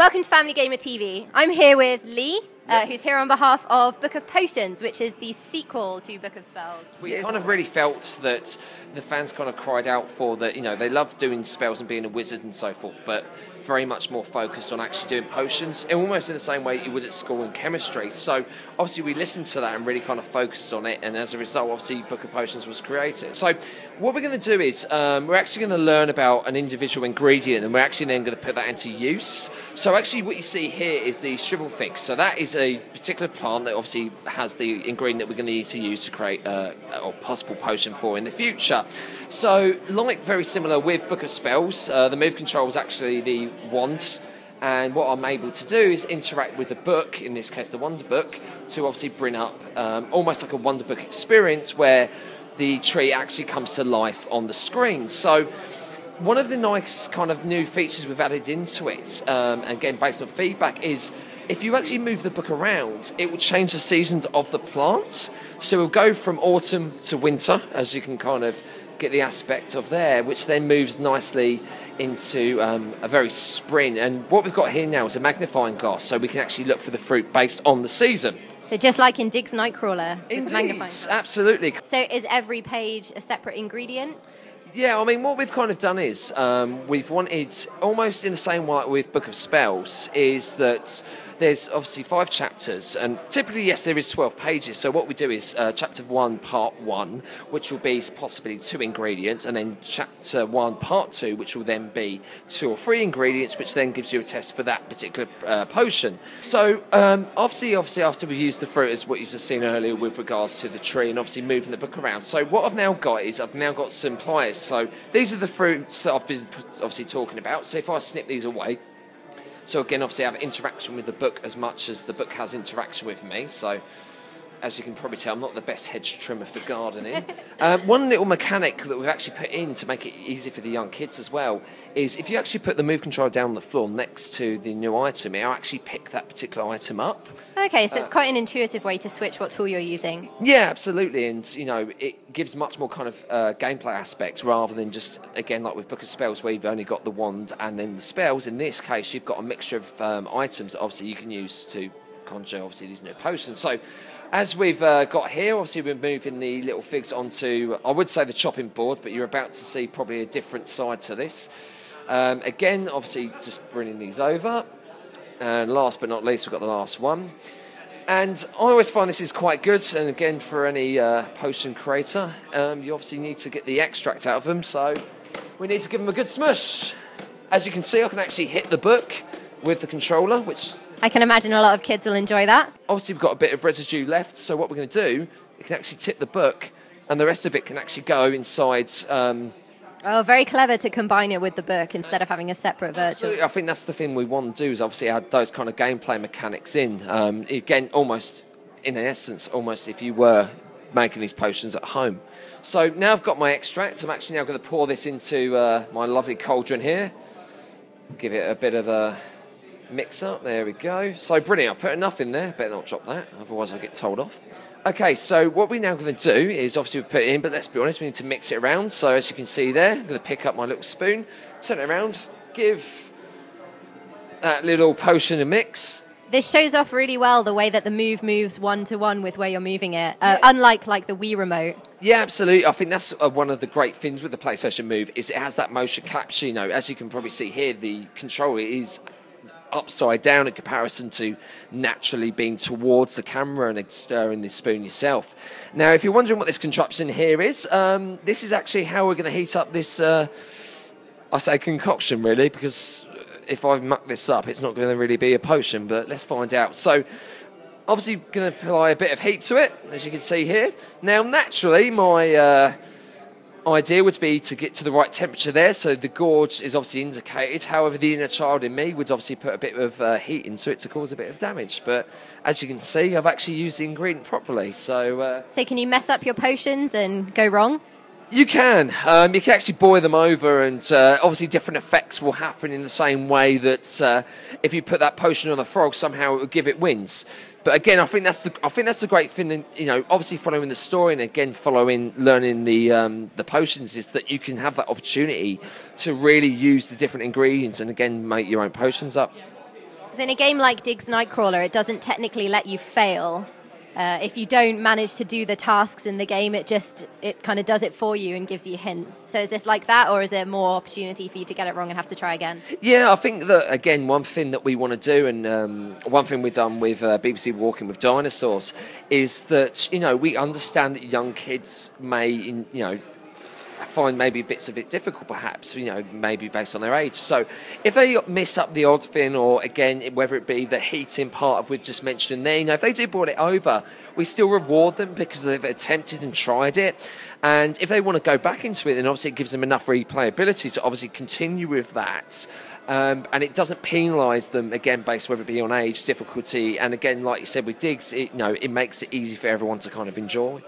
Welcome to Family Gamer TV. I'm here with Lee, who's here on behalf of Book of Potions, which is the sequel to Book of Spells. We kind of really felt that the fans kind of cried out for that, they love doing spells and being a wizard and so forth, but very much more focused on actually doing potions, almost in the same way you would at school in chemistry. So obviously we listened to that and really kind of focused on it, and as a result, obviously Book of Potions was created. So what we're going to do is we're actually going to learn about an individual ingredient, and we're actually then going to put that into use. So actually what you see here is the shrivel fig. So that is a particular plant that obviously has the ingredient that we're going to need to use to create a possible potion for in the future. So like very similar with Book of Spells, the move control is actually the wand, and what I'm able to do is interact with the book, in this case the Wonderbook, to obviously bring up almost like a Wonderbook experience where the tree actually comes to life on the screen. So one of the nice kind of new features we've added into it, again based on feedback, is if you actually move the book around, it will change the seasons of the plants. So we'll go from autumn to winter, as you can kind of get the aspect of there, which then moves nicely into a very spring. And what we've got here now is a magnifying glass, so we can actually look for the fruit based on the season. So just like in Dig's Nightcrawler. Indeed, absolutely. So is every page a separate ingredient? Yeah, I mean, what we've kind of done is we've wanted, almost in the same way with Book of Spells, is that there's obviously 5 chapters, and typically, yes, there is 12 pages. So what we do is chapter 1, part 1, which will be possibly 2 ingredients, and then chapter 1, part 2, which will then be 2 or 3 ingredients, which then gives you a test for that particular potion. So obviously, after we use the fruit, as what you've just seen earlier with regards to the tree, and obviously moving the book around. So what I've now got is I've now got some pliers. So these are the fruits that I've been obviously talking about. So if I snip these away, so again, obviously I have interaction with the book as much as the book has interaction with me. So as you can probably tell, I'm not the best hedge trimmer for gardening. One little mechanic that we've actually put in to make it easy for the young kids as well is if you actually put the move control down on the floor next to the new item, it'll actually pick that particular item up. Okay, so it's quite an intuitive way to switch what tool you're using. Yeah, absolutely, and it gives much more kind of gameplay aspects rather than just, again, like with Book of Spells where you've only got the wand and then the spells. In this case, you've got a mixture of items that obviously you can use to conjure obviously these new potions. So as we've got here, obviously we're moving the little figs onto, I would say, the chopping board, but you're about to see probably a different side to this. Again, obviously just bringing these over. And last but not least, we've got the last one. And I always find this is quite good, and again, for any potion creator, you obviously need to get the extract out of them, so we need to give them a good smush. As you can see, I can actually hit the book with the controller, which I can imagine a lot of kids will enjoy that. Obviously, we've got a bit of residue left, so what we're going to do, you can actually tip the book, and the rest of it can actually go inside. Oh, very clever to combine it with the book instead of having a separate version. Absolutely. I think that's the thing we want to do, is obviously add those kind of gameplay mechanics in. Again, almost, in essence, almost if you were making these potions at home. So now I've got my extract. I'm actually now going to pour this into my lovely cauldron here. Give it a bit of a mix up. There we go. So brilliant. I've put enough in there. Better not drop that, otherwise I'll get told off. Okay, so what we're now going to do is, obviously we've put it in, but let's be honest, we need to mix it around. So as you can see there, I'm going to pick up my little spoon, turn it around, give that little potion a mix. This shows off really well the way that the move moves one-to-one with where you're moving it, unlike like the Wii remote. Yeah, absolutely. I think that's one of the great things with the PlayStation Move, is it has that motion capture. As you can probably see here, the controller is upside down in comparison to naturally being towards the camera and stirring the spoon yourself. Now, if you're wondering what this contraption here is, this is actually how we're going to heat up this, I say concoction really, because if I muck this up, it's not going to really be a potion, but let's find out. So, obviously going to apply a bit of heat to it, as you can see here. Now, naturally, my idea would be to get to the right temperature there, so the gorge is obviously indicated. However, the inner child in me would obviously put a bit of heat into it to cause a bit of damage. But as you can see, I've actually used the ingredient properly. So can you mess up your potions and go wrong? You can. You can actually boil them over, and obviously different effects will happen in the same way that if you put that potion on a frog, somehow it will give it wings. But again, I think that's the great thing, and obviously following the story, and again learning the potions, is that you can have that opportunity to really use the different ingredients and again make your own potions up. So in a game like Diggs Nightcrawler, it doesn't technically let you fail. If you don't manage to do the tasks in the game, it kind of does it for you and gives you hints. So is this like that, or is there more opportunity for you to get it wrong and have to try again? Yeah, I think that, again, one thing that we want to do, and one thing we've done with BBC Walking with Dinosaurs, is that, we understand that young kids may, find maybe bits of it difficult, perhaps, maybe based on their age. So if they miss up the odd thing, or again, whether it be the heating part of we've just mentioned there, if they do boil it over, we still reward them because they've attempted and tried it. And if they want to go back into it, then obviously it gives them enough replayability to obviously continue with that. And it doesn't penalise them, again, based whether it be on age, difficulty. And again, like you said with Diggs, it makes it easy for everyone to kind of enjoy.